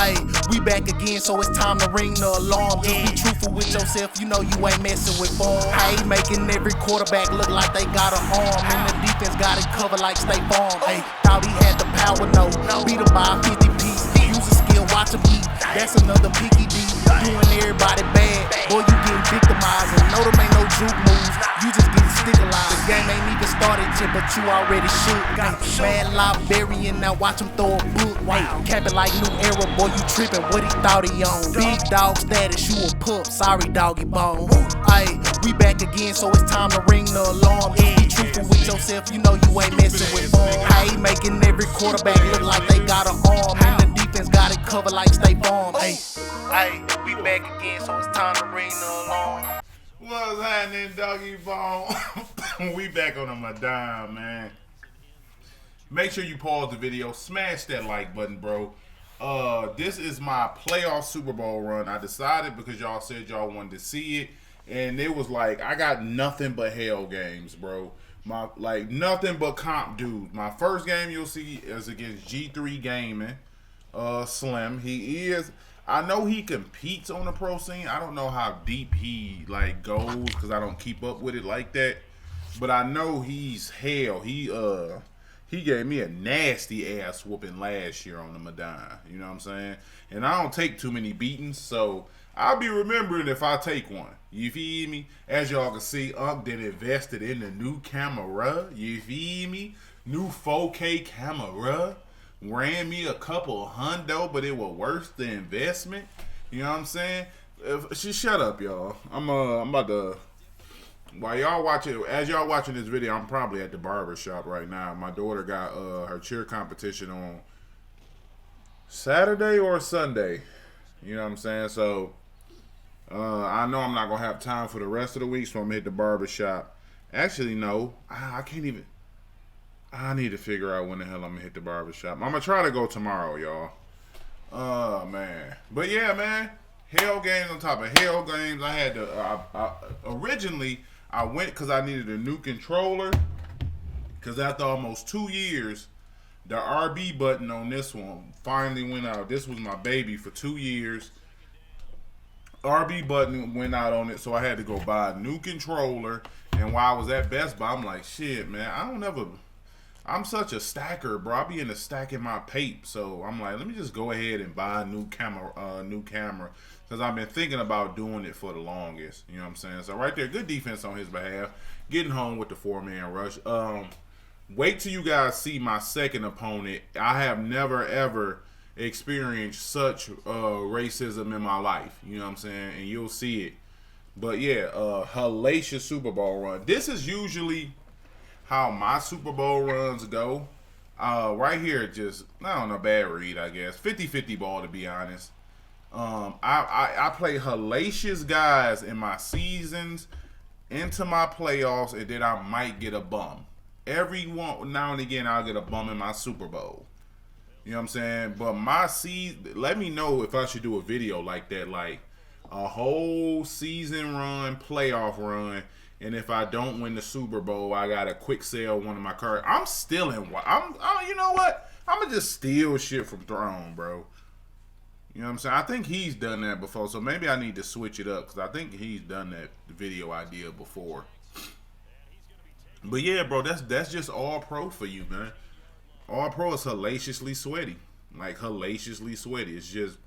Ayy, we back again, so it's time to ring the alarm. Just be truthful with yourself, you know you ain't messing with form. Ayy, making every quarterback look like they got an arm. And the defense got it covered like State Farm. Ayy, thought he had the power, no. Beat him by a 50 piece. Use a skill, watch him eat. That's another picky D. Doing everybody bad. Boy, you getting victimized. And no, them ain't no juke moves. You just getting stigmatized. The game ain't even started yet, but you already shook. Mad Liberian, now watch him throw a book. Cap it like new era, boy, you trippin'. What he thought he on? Big dog status, you a pup. Sorry, doggy bone. Ayy, we back again, so it's time to ring the alarm. Just be truthful with yourself, you know you ain't messing with form. Ayy, making every quarterback look like they got an arm. And the defense got it covered like State Farm. Ayy, we back again, so it's time to ring the alarm. What's happening, doggy bone? We back on my dime, man. Make sure you pause the video, smash that like button, bro. This is my playoff Super Bowl run. I decided because y'all said y'all wanted to see it, and it was like I got nothing but hell games, bro. Nothing but comp dudes. My first game you'll see is against G3 Gaming, Slim. I know he competes on the pro scene. I don't know how deep he goes because I don't keep up with it like that. But I know he's hell. He gave me a nasty ass whooping last year on the Madden. You know what I'm saying? And I don't take too many beatings, so I'll be remembering if I take one. You feel me? As y'all can see, Unc did invested in the new camera. You feel me? New 4K camera. Ran me a couple hundo, but it was worth the investment. You know what I'm saying? Shut up, y'all. I'm about to. While y'all watching, as y'all watching this video, I'm probably at the barber shop right now. My daughter got her cheer competition on Saturday or Sunday. You know what I'm saying? So I know I'm not gonna have time for the rest of the week, so I'm gonna hit the barber shop. Actually, no, I can't even. I need to figure out when the hell I'm gonna hit the barber shop. I'm gonna try to go tomorrow, y'all. Oh man, but yeah, man. Hell games on top of hell games. I had to. Originally, I went because I needed a new controller. Because after almost 2 years, the RB button on this one finally went out. This was my baby for 2 years. RB button went out on it, so I had to go buy a new controller. And while I was at Best Buy, I'm like, shit, man, I'm such a stacker, bro. I be in the stacking my pape, so I'm like, let me just go ahead and buy a new camera, because I've been thinking about doing it for the longest. You know what I'm saying? So right there, good defense on his behalf, getting home with the 4-man rush. Wait till you guys see my second opponent. I have never ever experienced such racism in my life. You know what I'm saying? And you'll see it. But yeah, hellacious Super Bowl run. This is usually how my Super Bowl runs go. Right here, just, I don't know, bad read, I guess. 50-50 ball, to be honest. I play hellacious guys in my seasons, into my playoffs, and then I might get a bum. Every one, now and again, I'll get a bum in my Super Bowl. You know what I'm saying? But my season, let me know if I should do a video like that, like a whole season run, playoff run. And if I don't win the Super Bowl, I got to quick sell one of my cards. I'm stealing. You know what? I'm going to just steal shit from Throne, bro. You know what I'm saying? I think he's done that before, so maybe I need to switch it up, because I think he's done that video idea before. But yeah, bro, that's just all pro for you, man. All pro is hellaciously sweaty. Like, hellaciously sweaty. It's just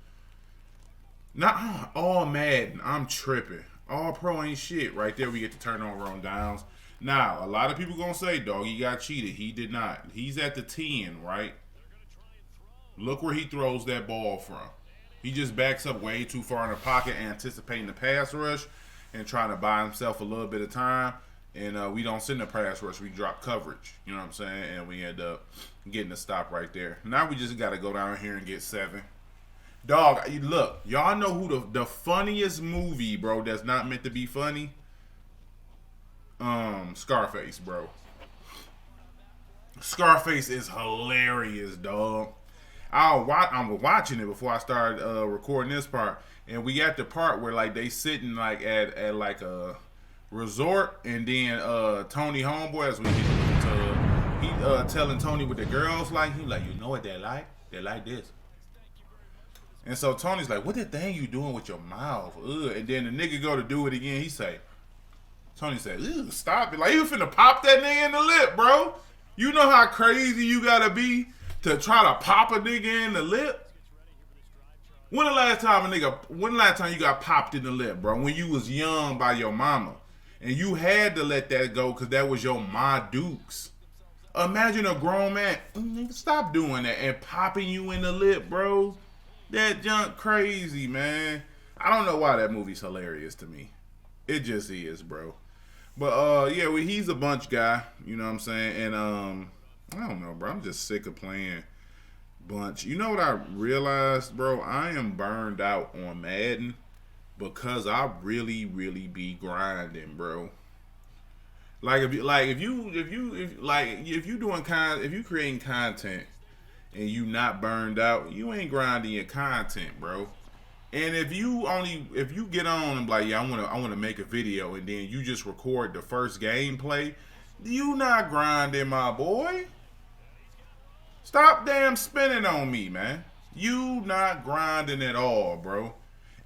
not all Madden. I'm tripping. All pro ain't shit. Right there, we get to turn on downs. Now, a lot of people gonna say, dog, he got cheated. He did not. He's at the 10, right? Look where he throws that ball from. He just backs up way too far in the pocket, anticipating the pass rush and trying to buy himself a little bit of time. And we don't send the pass rush. We drop coverage. You know what I'm saying? And we end up getting a stop right there. Now we just got to go down here and get 7. Dog, look, y'all know who the funniest movie, bro, that's not meant to be funny? Scarface, bro. Scarface is hilarious, dog. I'm watching it before I started recording this part, and we at the part where like they sitting like at like a resort, and then Tony homeboy, as we he telling Tony what the girls like. He like, you know what they like? They like this. And so Tony's like, what that thing you doing with your mouth? Ugh. And then the nigga go to do it again. Tony said, ugh, stop it. Like, he was finna pop that nigga in the lip, bro. You know how crazy you gotta be to try to pop a nigga in the lip? When the last time you got popped in the lip, bro? When you was young by your mama. And you had to let that go because that was your ma dukes. Imagine a grown man, stop doing that, and popping you in the lip, bro. That junk crazy, man. I don't know why that movie's hilarious to me. It just is, bro. But yeah, well, he's a bunch guy, you know what I'm saying? And I don't know, bro. I'm just sick of playing bunch. You know what I realized, bro? I am burned out on Madden because I really be grinding, bro. If you creating content and you not burned out, you ain't grinding your content, bro. And if you get on and like, yeah, I wanna make a video, and then you just record the first gameplay, you not grinding, my boy. Stop damn spinning on me, man. You not grinding at all, bro.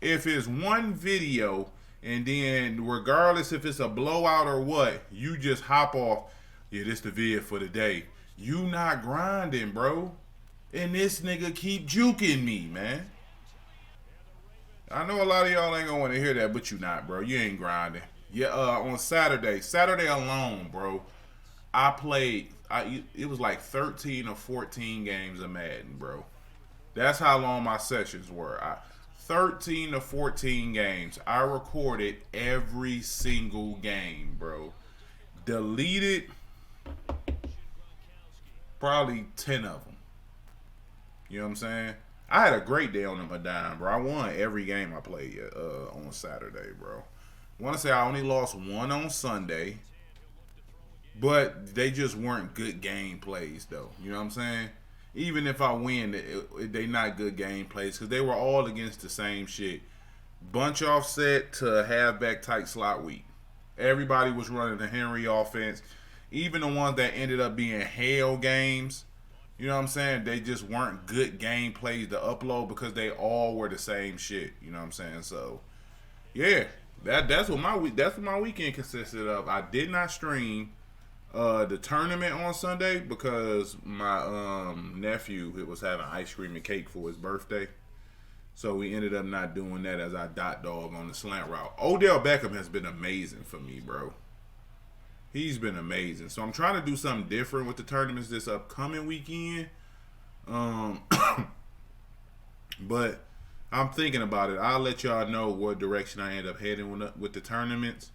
If it's one video, and then regardless if it's a blowout or what, you just hop off, yeah, this the vid for the day. You not grinding, bro. And this nigga keep juking me, man. I know a lot of y'all ain't gonna want to hear that, but you not, bro. You ain't grinding. Yeah, on Saturday alone, bro, I played, it was like 13 or 14 games of Madden, bro. That's how long my sessions were. 13 to 14 games. I recorded every single game, bro. Deleted probably 10 of them. You know what I'm saying? I had a great day on the Madden, bro. I won every game I played on Saturday, bro. I want to say I only lost one on Sunday, but they just weren't good gameplays, though. You know what I'm saying? Even if I win, they not good gameplays because they were all against the same shit. Bunch offset to halfback tight slot weak. Everybody was running the Henry offense. Even the ones that ended up being hell games, you know what I'm saying? They just weren't good gameplays to upload because they all were the same shit. You know what I'm saying? So, yeah, that's what my weekend consisted of. I did not stream the tournament on Sunday because my nephew was having ice cream and cake for his birthday. So we ended up not doing that as I dot dog on the slant route. Odell Beckham has been amazing for me, bro. He's been amazing. So I'm trying to do something different with the tournaments this upcoming weekend. But I'm thinking about it. I'll let y'all know what direction I end up heading with the tournaments.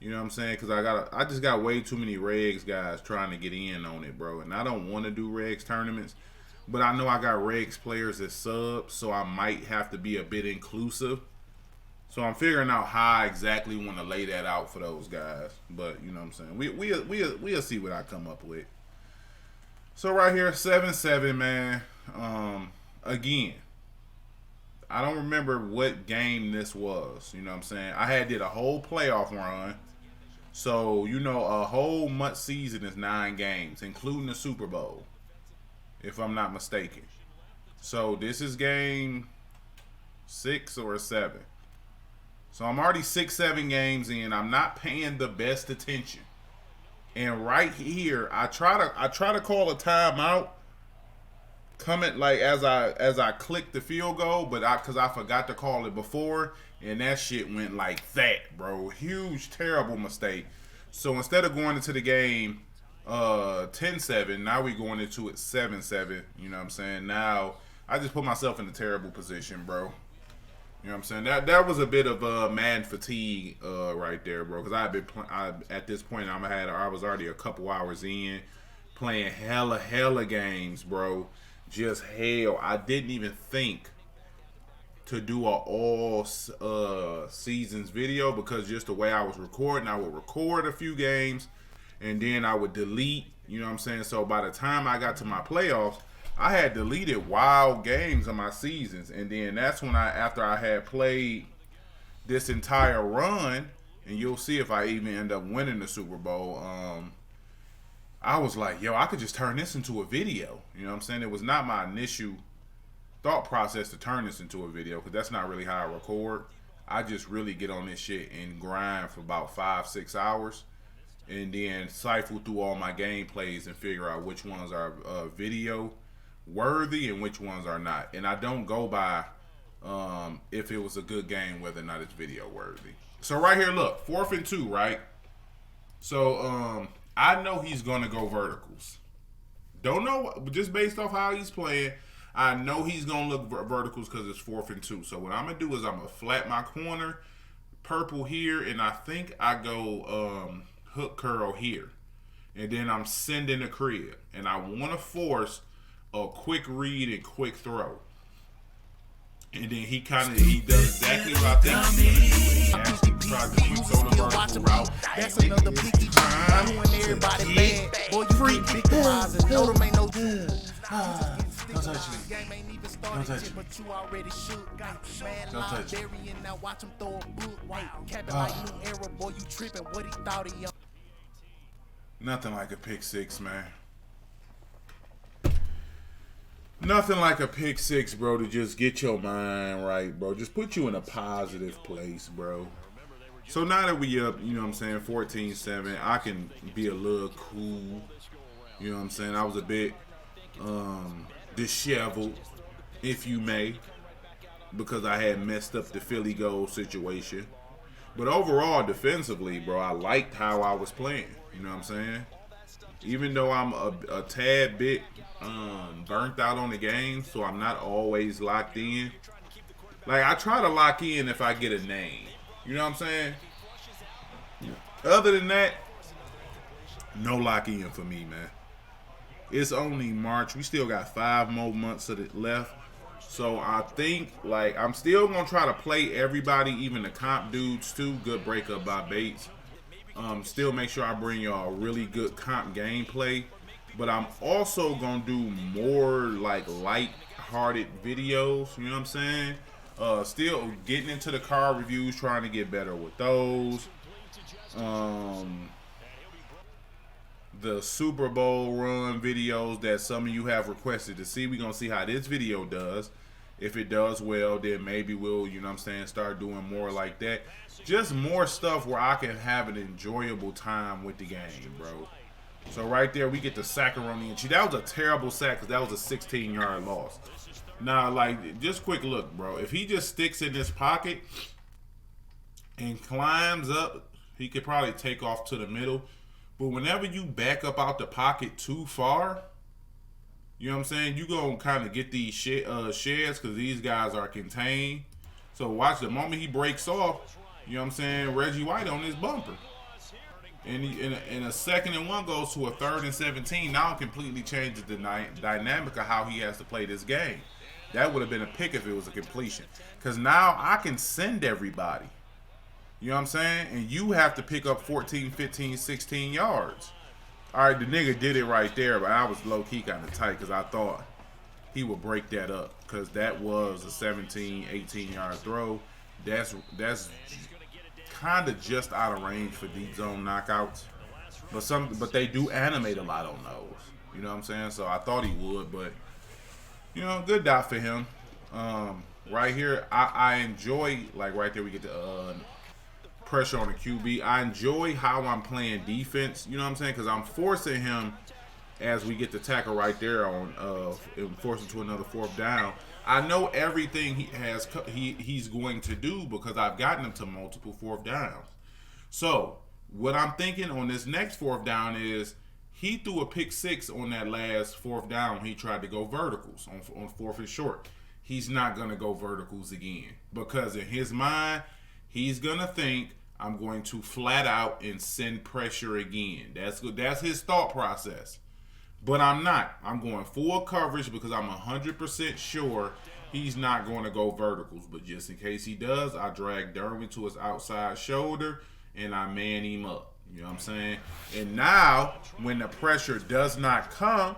You know what I'm saying? Because I just got way too many regs guys trying to get in on it, bro. And I don't want to do regs tournaments. But I know I got regs players as subs, so I might have to be a bit inclusive. So I'm figuring out how I exactly want to lay that out for those guys. But, you know what I'm saying? We'll see what I come up with. So right here, 7-7, man. Again, I don't remember what game this was. You know what I'm saying? I did a whole playoff run. So, you know, a whole month season is 9 games, including the Super Bowl, if I'm not mistaken. So this is game 6 or 7. So I'm already 6-7 games in. I'm not paying the best attention. And right here, I try to call a timeout. Coming like as I click the field goal, but because I forgot to call it before, and that shit went like that, bro. Huge, terrible mistake. So instead of going into the game 10-7, now we're going into it 7-7. You know what I'm saying? Now I just put myself in a terrible position, bro. You know what I'm saying? That was a bit of Madden fatigue right there, bro. Because at this point I was already a couple hours in playing hella games, bro. Just hell. I didn't even think to do a all seasons video because just the way I was recording, I would record a few games and then I would delete. You know what I'm saying? So by the time I got to my playoffs, I had deleted wild games of my seasons, and then that's when after I had played this entire run, and you'll see if I even end up winning the Super Bowl, I was like, yo, I could just turn this into a video. You know what I'm saying? It was not my initial thought process to turn this into a video, because that's not really how I record. I just really get on this shit and grind for about 5-6 hours, and then cipher through all my gameplays and figure out which ones are video worthy and which ones are not. And I don't go by if it was a good game, whether or not it's video worthy. So right here, look, 4th and 2, right? So I know he's gonna go verticals. Don't know, just based off how he's playing, I know he's gonna look verticals because it's 4th and 2. So what I'm gonna do is I'm gonna flat my corner, purple here, and I think I go hook curl here, and then I'm sending the crib, and I want to force a quick read and quick throw, and then he does exactly what I think he's gonna do. He actually tries to quick throw the vertical route. That's another picky time. You and everybody bad. Boy, you free victimizing. No, them ain't no good. Don't touch me. Don't touch me. But you already shook. Don't touch me. Now watch him throw a book. Capping like new era. Boy, you tripping. What he thought he Nothing like a pick six, man. Nothing like a pick six, bro, to just get your mind right, bro. Just put you in a positive place, bro. So now that we up, you know what I'm saying, 14-7, I can be a little cool. You know what I'm saying? I was a bit disheveled, if you may, because I had messed up the Philly goal situation. But overall, defensively, bro, I liked how I was playing. You know what I'm saying? Even though I'm a tad bit burnt out on the game, so I'm not always locked in. Like, I try to lock in if I get a name. You know what I'm saying? Other than that, no lock in for me, man. It's only March. We still got 5 more months of it left. So I think, like, I'm still going to try to play everybody, even the comp dudes, too. Good breakup by Bates. Still make sure I bring y'all really good comp gameplay. But I'm also going to do more, like, light-hearted videos. You know what I'm saying? Still getting into the car reviews, trying to get better with those. The Super Bowl run videos that some of you have requested to see. We're going to see how this video does. If it does well, then maybe we'll, you know what I'm saying, start doing more like that. Just more stuff where I can have an enjoyable time with the game, bro. So right there, we get the saccaroni and cheese. That was a terrible sack because that was a 16-yard loss. Now, like, just quick look, bro. If he just sticks in this pocket and climbs up, he could probably take off to the middle. But whenever you back up out the pocket too far, you know what I'm saying, you going to kind of get these sheds because these guys are contained. So watch, the moment he breaks off, you know what I'm saying, Reggie White on his bumper. And in a 2nd and 1 goes to a 3rd and 17. Now it completely changes the dynamic of how he has to play this game. That would have been a pick if it was a completion. Because now I can send everybody. You know what I'm saying? And you have to pick up 14, 15, 16 yards. All right, the nigga did it right there, but I was low-key kind of tight because I thought he would break that up because that was a 17, 18-yard throw. That's kind of just out of range for deep zone knockouts. But they do animate a lot on those. You know what I'm saying? So I thought he would, but, you know, good dot for him. Right here, I enjoy, like right there we get the pressure on the QB. I enjoy how I'm playing defense, you know what I'm saying? Because I'm forcing him as we get the tackle right there on forcing to another 4th down. I know everything he's going to do because I've gotten him to multiple 4th downs. So what I'm thinking on this next 4th down is he threw a pick 6 on that last 4th down when he tried to go verticals on 4th and short. He's not going to go verticals again because in his mind, he's going to think I'm going to flat out and send pressure again. That's his thought process. But I'm not. I'm going full coverage because I'm 100% sure he's not going to go verticals. But just in case he does, I drag Derwin to his outside shoulder and I man him up. You know what I'm saying? And now, when the pressure does not come,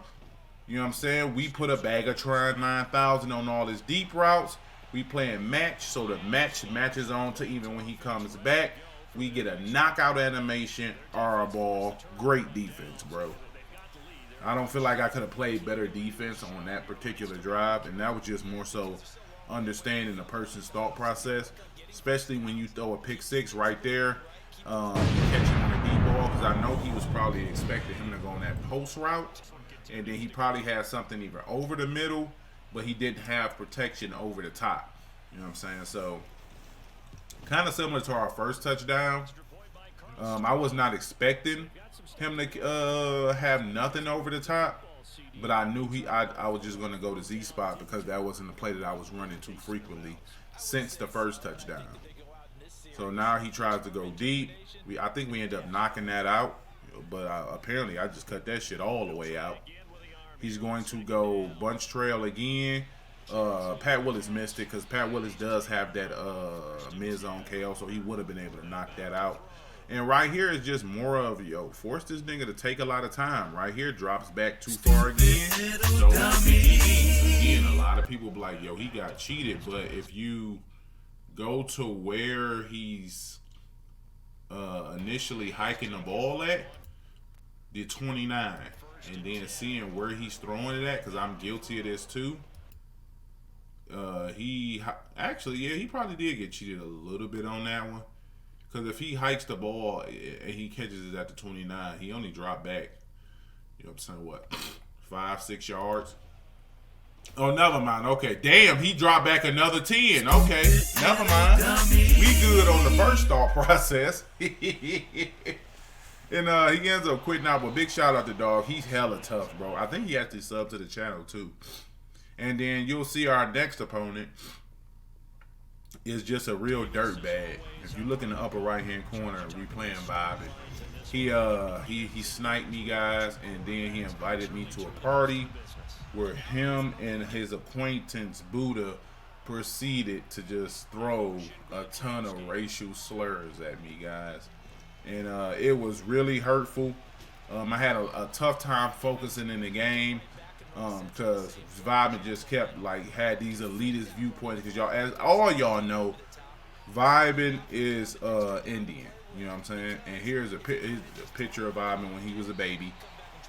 you know what I'm saying, we put a bag of Trine 9000 on all his deep routes. We playing match, so the match matches on to even when he comes back. We get a knockout animation or a ball. Great defense, bro. I don't feel like I could have played better defense on that particular drive, and that was just more so understanding the person's thought process, especially when you throw a pick six right there. You catch him on a deep ball, because I know he was probably expecting him to go on that post route, and then he probably had something either over the middle, but he didn't have protection over the top. You know what I'm saying? So kind of similar to our first touchdown. I was not expecting him to have nothing over the top, but I knew I was just going to go to Z spot because that wasn't the play that I was running too frequently since the first touchdown. So now he tries to go deep. I think we end up knocking that out, but apparently I just cut that shit all the way out. He's going to go bunch trail again. Pat Willis missed it because Pat Willis does have that mid-zone KO, so he would have been able to knock that out. And right here is just more of, force this nigga to take a lot of time. Right here, drops back too far again. So again, a lot of people be like, yo, he got cheated. But if you go to where he's initially hiking the ball at, the 29, and then seeing where he's throwing it at, because I'm guilty of this too. He probably did get cheated a little bit on that one. Because if he hikes the ball and he catches it at the 29, he only dropped back, you know what I'm saying, what, 5-6 yards? Oh, never mind. Okay, damn, he dropped back another 10. Okay, never mind. We good on the first thought process. And he ends up quitting out, but big shout out to Dog. He's hella tough, bro. I think he actually subbed to the channel, too. And then you'll see our next opponent is just a real dirt bag. If you look in the upper right hand corner, we playing Bobby. He sniped me, guys, and then he invited me to a party where him and his acquaintance Buddha proceeded to just throw a ton of racial slurs at me, guys, and it was really hurtful. I had a tough time focusing in the game. Because Vibin just kept had these elitist viewpoints. Because y'all, as all y'all know, Vibin is Indian. You know what I'm saying? And here's a picture of Vibin when he was a baby.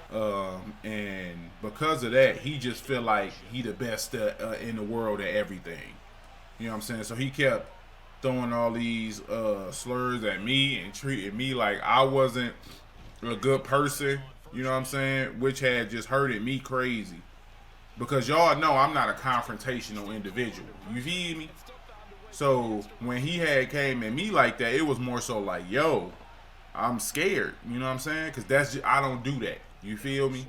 And because of that, he just feel like he the best in the world at everything. You know what I'm saying? So he kept throwing all these slurs at me and treating me like I wasn't a good person. You know what I'm saying? Which had just hurted me crazy. Because y'all know I'm not a confrontational individual. You feel me? So when he had came at me like that, it was more so like, yo, I'm scared. You know what I'm saying? Because I don't do that. You feel me?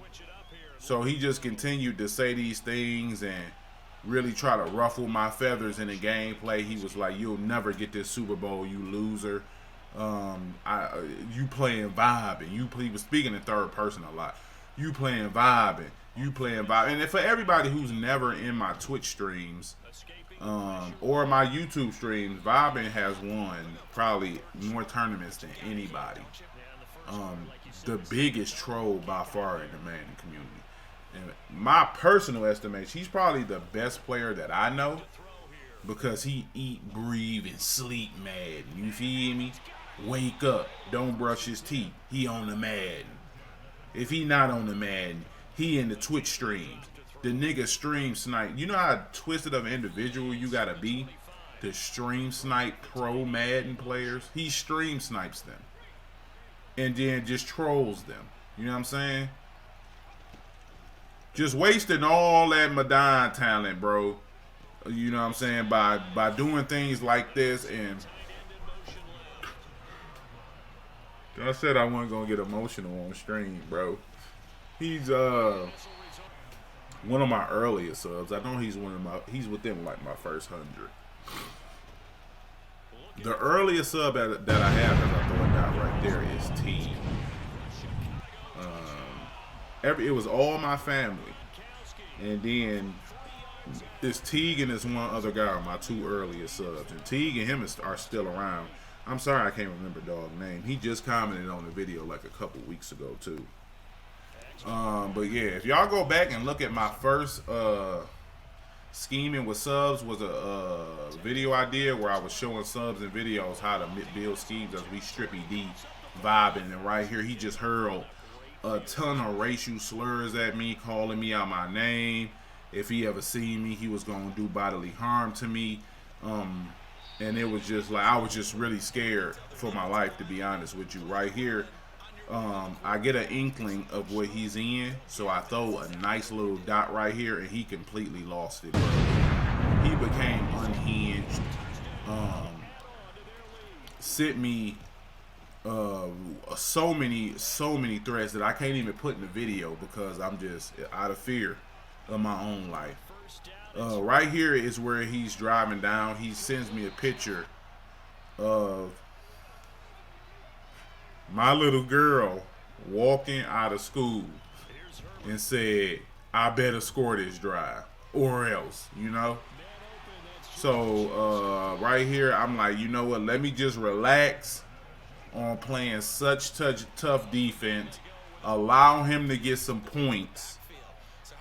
So he just continued to say these things and really try to ruffle my feathers in the gameplay. He was like, you'll never get this Super Bowl, you loser. You playing vibe, and he was speaking in third person a lot. You playing vibe, and for everybody who's never in my Twitch streams or my YouTube streams, Vibin has won probably more tournaments than anybody. The biggest troll by far in the Madden community. And my personal estimation, he's probably the best player that I know because he eat, breathe, and sleep Madden. You feel me? Wake up, don't brush his teeth. He on the Madden. If he not on the Madden, he in the Twitch streams. The nigga stream snipe. You know how twisted of an individual you gotta be to stream snipe pro Madden players? He stream snipes them. And then just trolls them. You know what I'm saying? Just wasting all that Madden talent, bro. You know what I'm saying? By doing things like this. And I said I wasn't gonna get emotional on stream, bro. He's one of my earliest subs. I know he's within like my first 100. The earliest sub that I have as I throw it down right there is T. It was all my family, and then it's Teague and this one other guy are my two earliest subs, and Teague and him are still around. I'm sorry I can't remember dog's name. He just commented on the video like a couple weeks ago too. But yeah, if y'all go back and look at my first scheming with subs was a video I did where I was showing subs and videos how to build schemes as we strippy D vibing, and right here he just hurled a ton of racial slurs at me, calling me out my name. If he ever seen me, he was gonna do bodily harm to me. And it was just like, I was just really scared for my life, to be honest with you. Right here, I get an inkling of what he's in, so I throw a nice little dot right here, and he completely lost it. He became unhinged. Sent me so many threats that I can't even put in the video because I'm just out of fear of my own life. Right here is where he's driving down. He sends me a picture of my little girl walking out of school and said, I better score this drive or else, you know? So right here, I'm like, you know what? Let me just relax on playing such tough defense. Allow him to get some points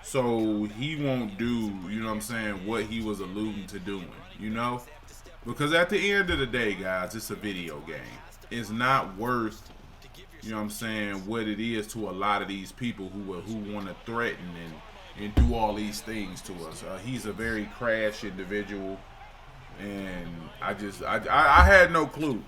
so he won't do, you know what I'm saying, what he was alluding to doing, you know? Because at the end of the day, guys, it's a video game. It's not worth, you know what I'm saying, what it is to a lot of these people who want to threaten and do all these things to us. He's a very crash individual, and I had no clue.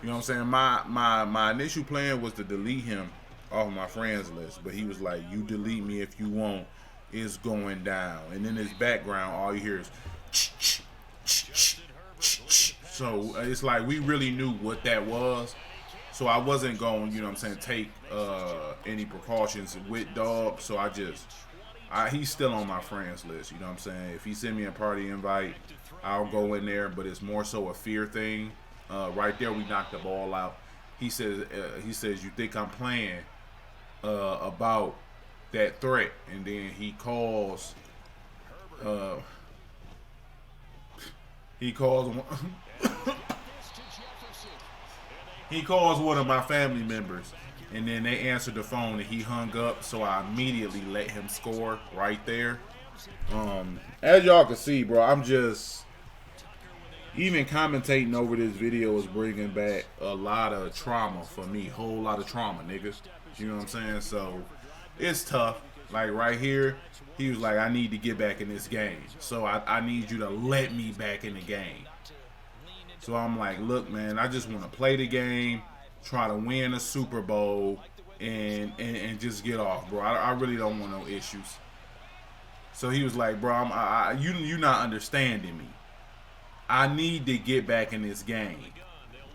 You know what I'm saying? My initial plan was to delete him off my friends list, but he was like, you delete me if you want, it's going down. And in his background, all you hear is so it's like we really knew what that was. So I wasn't going, you know what I'm saying, take any precautions with dog. So he's still on my friends list, you know what I'm saying? If he send me a party invite, I'll go in there, but it's more so a fear thing. Right there, we knocked the ball out. He says, you think I'm playing about that threat, and then he calls he calls one of my family members, and then they answered the phone, and he hung up. So I immediately let him score right there. As y'all can see, bro, I'm just even commentating over this video is bringing back a lot of trauma for me. Whole lot of trauma, niggas. You know what I'm saying? So it's tough. Like right here, he was like, I need to get back in this game. So I need you to let me back in the game. So I'm like, look, man, I just want to play the game, try to win a Super Bowl, and just get off, bro. I really don't want no issues. So he was like, bro, you not understanding me. I need to get back in this game.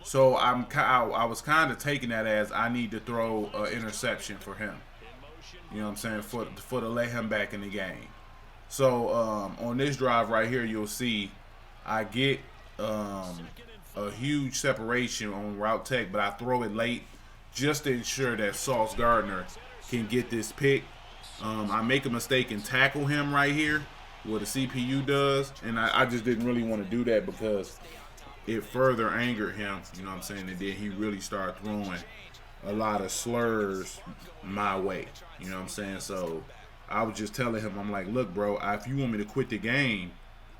So I was kind of taking that as I need to throw an interception for him. You know what I'm saying? For to let him back in the game. So on this drive right here, you'll see I get a huge separation on route tech, but I throw it late just to ensure that Sauce Gardner can get this pick. I make a mistake and tackle him right here, what the CPU does, and I just didn't really want to do that because it further angered him, you know what I'm saying, and then he really started throwing a lot of slurs my way, you know what I'm saying. So I was just telling him, I'm like, look, bro, if you want me to quit the game,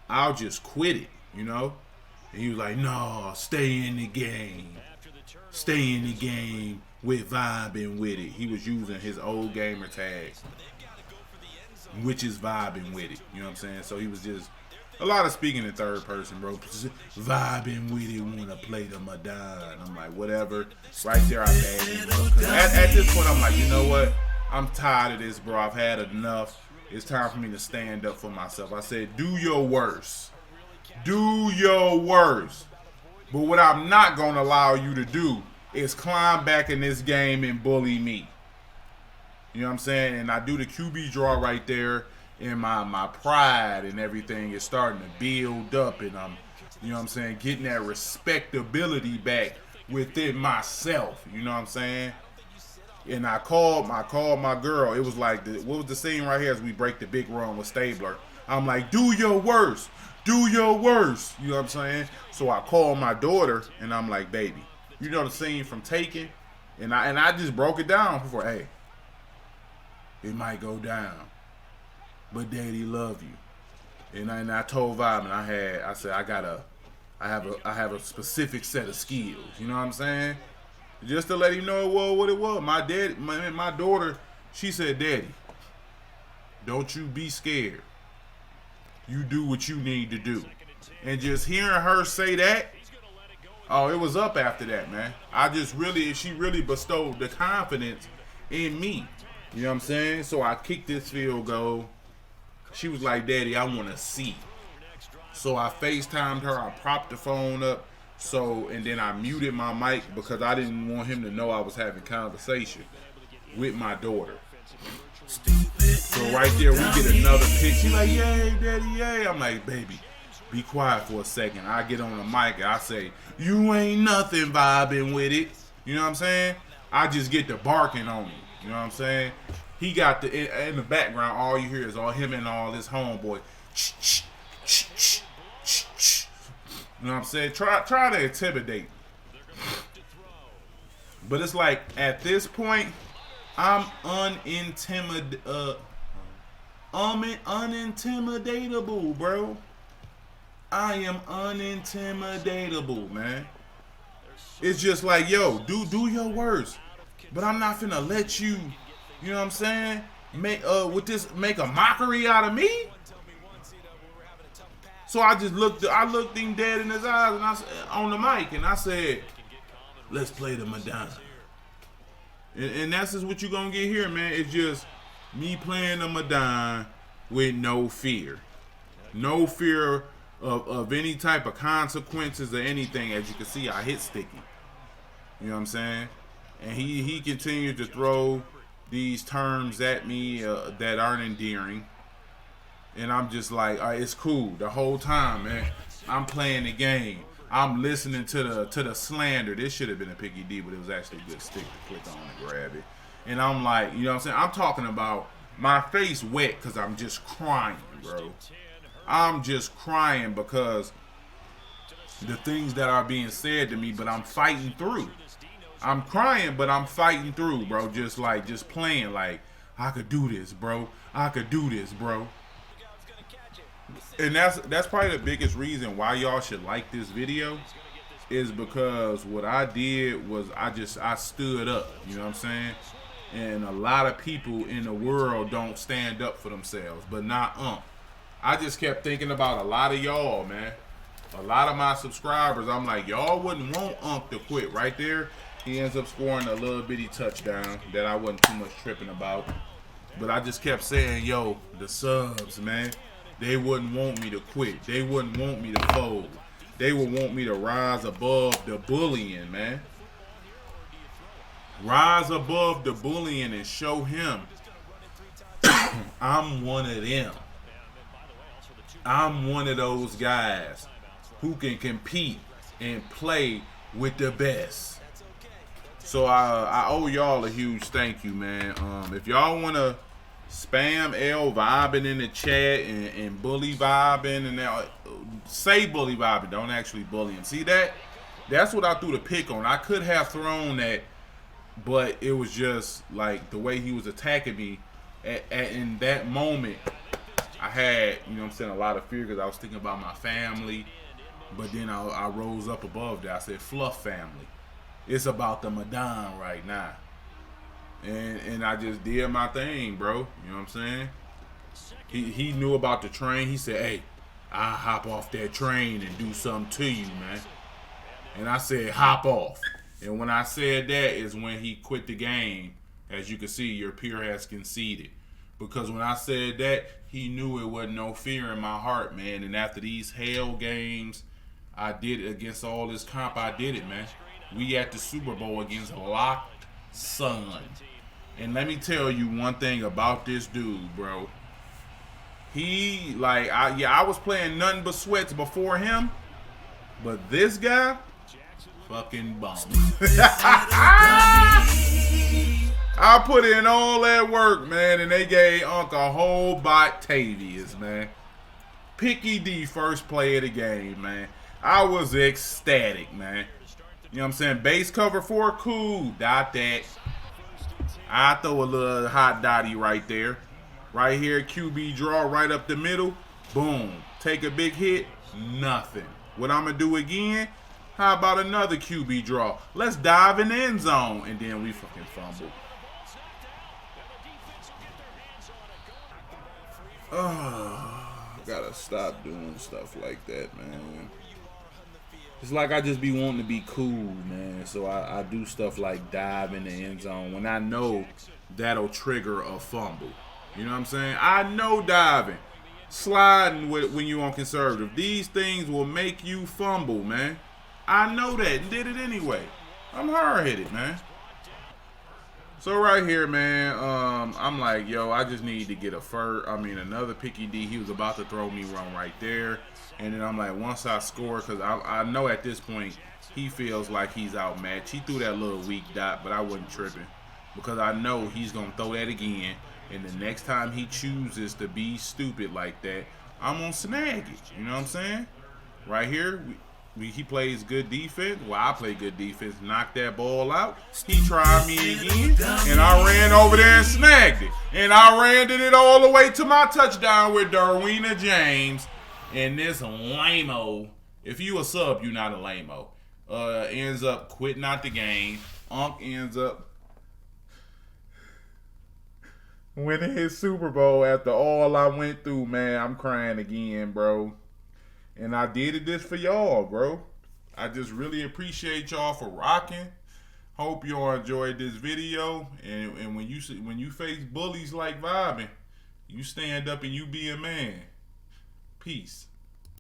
I'll just quit it, you know. And he was like, no, stay in the game. Stay in the game with vibing with it. He was using his old gamer tag, which is vibing with it. You know what I'm saying? So he was just a lot of speaking in third person, bro. Vibing with it, want to play the Madden. I'm like, whatever. Right there, I bagged him up. At this point, I'm like, you know what? I'm tired of this, bro. I've had enough. It's time for me to stand up for myself. I said, do your worst. Do your worst. But what I'm not going to allow you to do is climb back in this game and bully me. You know what I'm saying? And I do the QB draw right there, and my pride and everything is starting to build up, and I'm, you know what I'm saying, getting that respectability back within myself. You know what I'm saying? And I called my girl. It was like, what was the scene right here as we break the big run with Stabler? I'm like, do your worst. Do your worst. You know what I'm saying? So I called my daughter, and I'm like, baby, you know the scene from Taken? And I just broke it down for, hey, it might go down, but daddy love you. And I told Vibe, and I said I have a specific set of skills. You know what I'm saying? Just to let him know it was what it was. My daughter, she said, "Daddy, don't you be scared. You do what you need to do." And just hearing her say that, oh, it was up after that, man. She really bestowed the confidence in me. You know what I'm saying? So I kicked this field goal. She was like, "Daddy, I want to see." So I FaceTimed her. I propped the phone up. And then I muted my mic because I didn't want him to know I was having conversation with my daughter. So right there, we get another pick. She like, "Yay, Daddy, yay." I'm like, "Baby, be quiet for a second." I get on the mic and I say, "You ain't nothing vibing with it." You know what I'm saying? I just get the barking on him. You know what I'm saying? He got in the background, all you hear is all him and all this homeboy. You know what I'm saying? Try to intimidate. But it's like, at this point, I'm unintimidatable, bro. I am unintimidatable, man. It's just like, yo, do your worst. But I'm not finna let you, you know what I'm saying, make a mockery out of me. So I looked him dead in his eyes and on the mic, and I said, "Let's play the Madden." And that's just what you're gonna get here, man. It's just me playing the Madden with no fear. No fear of any type of consequences or anything. As you can see, I hit sticky. You know what I'm saying? And he continued to throw these terms at me that aren't endearing. And I'm just like, all right, it's cool. The whole time, man, I'm playing the game. I'm listening to the slander. This should have been a picky D, but it was actually a good stick to click on and grab it. And I'm like, you know what I'm saying? I'm talking about my face wet because I'm just crying, bro. I'm just crying because the things that are being said to me, but I'm fighting through. I'm crying, but I'm fighting through, bro. Just playing like, I could do this, bro. I could do this, bro. And that's probably the biggest reason why y'all should like this video, is because what I did was I stood up, you know what I'm saying? And a lot of people in the world don't stand up for themselves, but not I just kept thinking about a lot of y'all, man. A lot of my subscribers, I'm like, y'all wouldn't want to quit. Right there, he ends up scoring a little bitty touchdown that I wasn't too much tripping about. But I just kept saying, yo, the subs, man. They wouldn't want me to quit. They wouldn't want me to fold. They would want me to rise above the bullying, man. Rise above the bullying and show him I'm one of them. I'm one of those guys who can compete and play with the best. So I owe y'all a huge thank you, man. If y'all want to spam L vibing in the chat and bully vibing and now say bully vibing, don't actually bully him. See that? That's what I threw the pick on. I could have thrown that, but it was just like the way he was attacking me in that moment. I had, you know what I'm saying, a lot of fear because I was thinking about my family, but then I rose up above that. I said, fluff family. It's about the Madon right now. And I just did my thing, bro. You know what I'm saying? He knew about the train. He said, hey, I'll hop off that train and do something to you, man. And I said, hop off. And when I said that is when he quit the game. As you can see, your peer has conceded. Because when I said that, he knew it wasn't no fear in my heart, man. And after these hell games, I did it against all this comp. I did it, man. We at the Super Bowl against Locked Son. And let me tell you one thing about this dude, bro. He, like, I was playing nothing but sweats before him. But this guy, fucking bomb. I put in all that work, man, and they gave Unc a whole Boctavius, man. Picky D first play of the game, man. I was ecstatic, man. You know what I'm saying? Base cover 4, cool. Dot that. I throw a little hot dotty right there. Right here, QB draw right up the middle. Boom. Take a big hit. Nothing. What I'm going to do again, How about another QB draw? Let's dive in the end zone. And then we fucking fumble. Oh, gotta stop doing stuff like that, man. It's like I just be wanting to be cool, man. So I do stuff like dive in the end zone when I know that'll trigger a fumble. You know what I'm saying? I know diving, sliding when you on conservative, these things will make you fumble, man. I know that and did it anyway. I'm hard-headed, man. So right here, man, I'm like, yo, I just need to get another picky D. He was about to throw me wrong right there. And then I'm like, once I score, because I know at this point he feels like he's outmatched. He threw that little weak dot, but I wasn't tripping because I know he's going to throw that again. And the next time he chooses to be stupid like that, I'm going to snag it. You know what I'm saying? Right here, he plays good defense. Well, I play good defense. Knocked that ball out. He tried me again, and I ran over there and snagged it. And I ran it all the way to my touchdown with Darwina James. And this lame-o, if you a sub, you not a lame-o, ends up quitting out the game. Unc ends up winning his Super Bowl after all I went through, man. I'm crying again, bro. And I did this for y'all, bro. I just really appreciate y'all for rocking. Hope y'all enjoyed this video. And when you face bullies like Vibing, you stand up and you be a man. Peace.